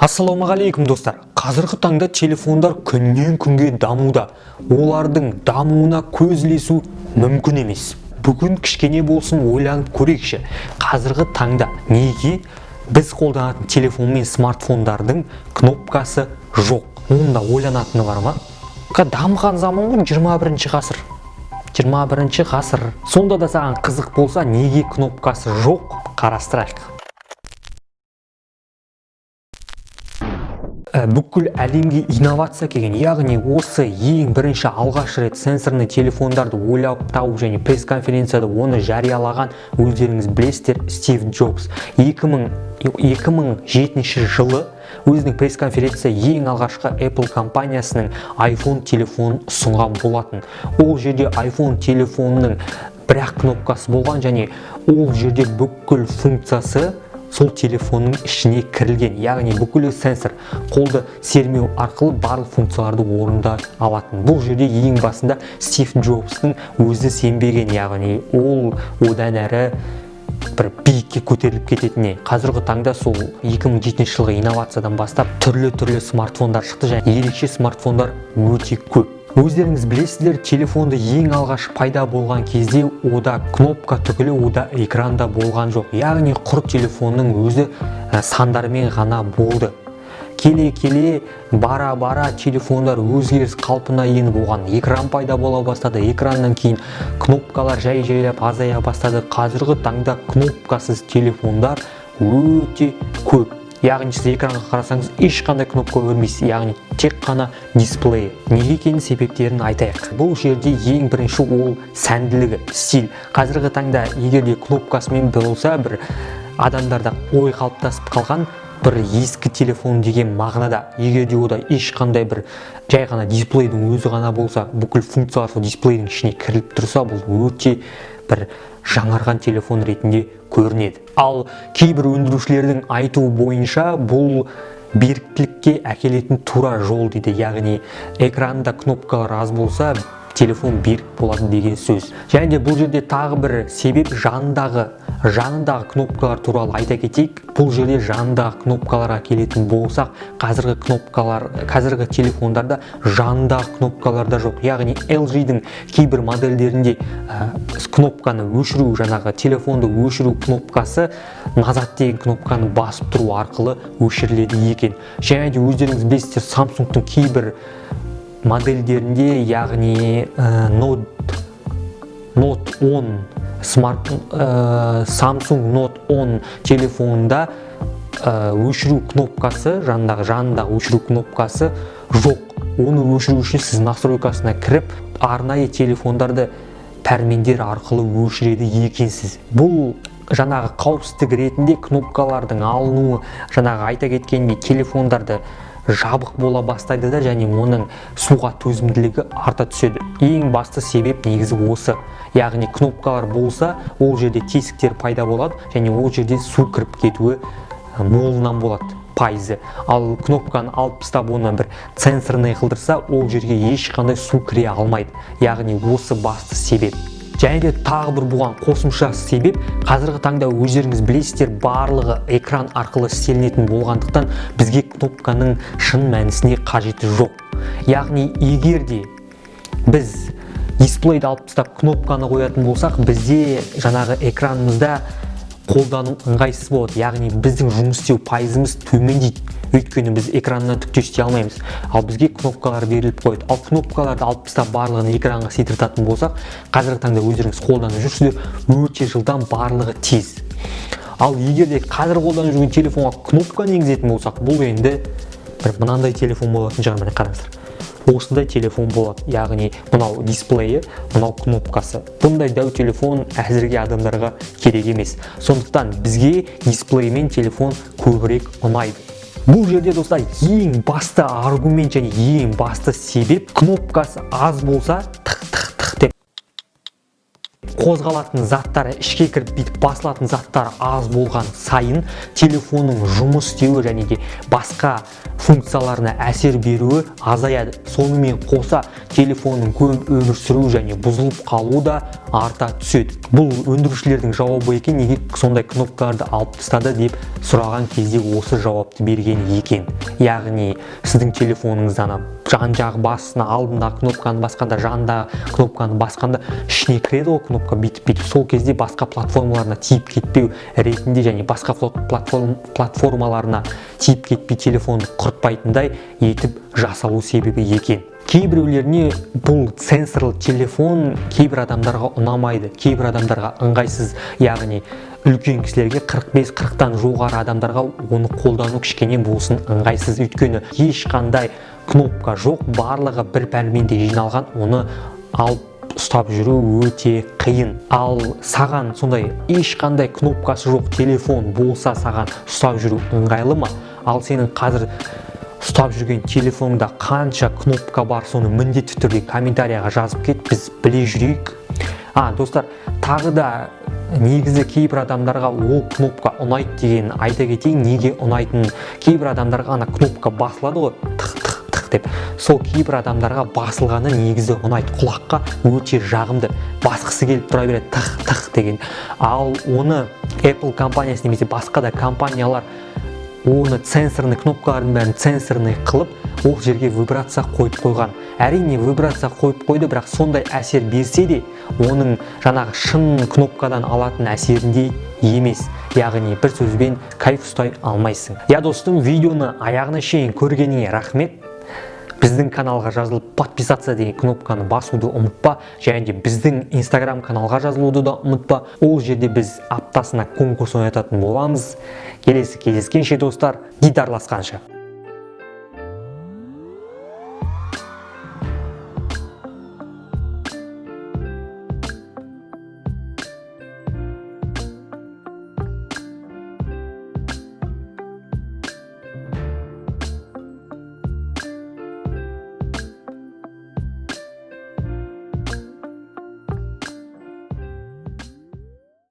Ассалаумағалейкум достар. Қазіргі таңда телефондар күннен күнге дамуда. Олардың дамуына көз ілесу мүмкін емес. Бүгін кішкене болсын ойланып көрейікші. Қазіргі таңда неге біз қолданатын телефон мен смартфондардың кнопкасы жоқ? Онда ойланатыны бар ма? Дамыған заман ғой 21-ші ғасыр. 21-ші ғасыр. Сонда да саған қызық болса, неге кнопкасы жоқ? Қарастырайық. Бүкіл әлемге инновация келген, яғни осы ең бірінші алғаш рет сенсорный телефондарды ойлап тауып және пресс-конференцияда оны жариялаған өздеріңіз білесіздер Стив Джобс. 2007 жылы өзінің пресс-конференция ең алғашқы Apple компаниясының iPhone телефонын ұсынған болатын. Ол жерде iPhone телефонының бір-ақ кнопкасы болған және ол жерде бүкіл функциясы сол телефонның ішіне кірілген, яғни бүкіл сенсор қолды сермеу арқылы барлық функцияларды орындай алатын. Бұл жерде ең басында Стив Джобстың өзі сенбеген, яғни ол одан әрі бір биікке көтеріліп кететініне. Қазіргі таңда сол 2007 жылғы инновациядан бастап түрлі смартфондар шықты және ерекше смартфондар өте көп. Өздеріңіз білесіздер, телефонды ең алғаш пайда болған кезде ода кнопка түгілі ода экранда болған жоқ. Яғни құр телефонның өзі сандармен ғана болды. Келе бара телефондар өзгеріс қалпына еніп болған. Экран пайда бола бастады. Экраннан кейін кнопкалар жайлап азая бастады. Қазіргі таңда кнопкасыз телефондар өте көп. Яғни сіз экранға қарасаңыз ешқандай кнопка көрмейсіз, яғни тек қана дисплей. Неге екенін себептерін айтайық. Бұл жерде ең бірінші ол сәнділігі, стиль. Қазіргі таңда егер де кнопкасымен болса, бір адамдарда ой қалыптасып қалған бір ескі телефон деген мағынада. Егер де ода ешқандай бір жай ғана дисплейдің өзі ғана болса, бүкіл функциялар сол дисплейдің ішіне кіріліп тұрса, бұл өте бір жаңарған телефон ретінде көрінеді. Ал кейбір өндірушілердің айтуы бойынша бұл беріктілікке әкелетін тура жол дейді. Яғни экранда кнопкалар аз болса, телефон берік болады деген сөз. Және де бұл жерде тағы бір себеп жанындағы кнопкалар туралы айта кетейік. Бұл жерде жанындағы кнопкаларға келетін болсақ, қазіргі телефондарда жанындағы кнопкаларда жоқ. Яғни LG-дің кейбір модельдерінде кнопканы өшіру, телефонды өшіру кнопкасы назад деген кнопканы басып тұру арқылы өшіріледі екен. Және де өздеріңіз білесіздер, Samsung-тың кейбір модельдерінде, яғни Note 10 Samsung Note 10 телефонында өшіру кнопкасы, жанындағы өшіру кнопкасы жоқ. Оны өшіру үшін сіз настройкасына кіріп, арнайы телефондарды пәрмендер арқылы өшіреді екенсіз. Бұл қауіпсіздік ретінде кнопкалардың алынуы, айта кеткендей, телефондарды жабық бола бастайды да, және оның суға төзімділігі арта түседі. Ең басты себеп негізі осы. Яғни кнопкалар болса, ол жерде тесіктер пайда болады, және ол жерде су кіріп кетуі молынан болады, пайызы. Ал кнопканы алып тастап оны бір сенсорный қылдырса, ол жерге ешқандай су кіре алмайды. Яғни осы басты себеп. Және де тағы бір бұған қосымша себеп, қазіргі таңда өздеріңіз білесіздер, барлығы экран арқылы істелінетін болғандықтан бізге кнопканың шын мәнісіне қажеті жоқ. Яғни егер де біз дисплейді алып тастап кнопканы қоятын болсақ, бізде экранымызда қолдану ыңғайсыз болады. Яғни біздің жұмыс істеу пайызымыз төмендейді. Өйткені біз экраннан түк те істей алмаймыз. Ал бізге кнопкалар беріліп қойды. Ал кнопкаларды алып тастап барлығын экранға секіртатын болсақ, қазіргі таңда өздеріңіз қолданып жүрсіздер, өте жылдам, барлығы тез. Ал егер де қазір қолданып жүрген телефонға кнопканы енгізетін болсақ, бұл енді бір мынандай телефон болатын шығар, міне қараңыздар. Осындай телефон болады, яғни мынау дисплейі, мынау кнопкасы. Бұндай дәу телефон әзірге адамдарға керек емес. Сондықтан бізге дисплеймен телефон көбірек ұнайды. Бұл жерде достар ең басты аргумент және ең басты себеп, кнопкасы аз болса, тық деп қозғалатын заттары, ішке кіріп бүйтіп басылатын заттар аз болған сайын телефонның жұмыс істеуі және де басқа функцияларына әсер беруі азаяды. Сонымен қоса телефонның көп өмір сүру және бұзылып қалуы да арта түседі. Бұл өндірушілердің жауабы екен, неге сондай кнопкаларды алып тастады деп сұраған кезде осы жауапты берген екен. Яғни сіздің телефоныңыздан жан-жағы басына алдындағы кнопканы басқанда, жанындағы кнопканы басқанда ішіне кіреді ғой кнопка бүйтіп. Сол кезде басқа платформаларына тиіп кетпеу ретінде және басқа платформаларына тиіп кетпей телефонды құртпайтындай етіп жасалу себебі екен. Кейбіреулеріне бұл сенсорлы телефон кейбір адамдарға ұнамайды, кейбір адамдарға ыңғайсыз, яғни үлкен кісілерге 45-40-тан жоғары адамдарға оны қолдану кішкене болсын ыңғайсыз, өйткені ешқандай кнопка жоқ, барлығы бір пәрменде жиналған, оны алып ұстап жүру өте қиын. Ал саған сондай ешқандай кнопкасы жоқ телефон болса, саған ұстап жүру ыңғайлы ма? Ал сенің қазір ұстап жүрген телефонда қанша кнопка бар, соны міндетті түрде комментарияға жазып кет, біз біле жүрейік. Достар, тағы да негізі кейбір адамдарға ол кнопка ұнайды деген айта кетейін. Неге ұнайтынын, кейбір адамдарға ана кнопка басылады ғой, тық деп. Сол кейбір адамдарға басылғаны негізі ұнайды, құлаққа өте жағымды, басқысы келіп тұра береді, тық деген. Ал оны Apple компаниясы немесе басқа да компаниялар оны сенсорный кнопкалардың бәрін сенсорный қылып, ол жерге вибрация қойып қойған. Әрине вибрация қойып қойды, бірақ сондай әсер берсе де, оның жаңағы шын кнопкадан алатын әсерінде емес. Яғни бір сөзбен кайф ұстай алмайсың. Достым, видеоны аяғына шейін көргеніңе рахмет. Біздің каналға жазылып подписаться деген кнопканы басуды ұмытпа, және де біздің Instagram каналға жазылуды да ұмытпа. Ол жерде біз аптасына конкурс ойнататын боламыз. Келесі кездескенше достар, дидарласқанша.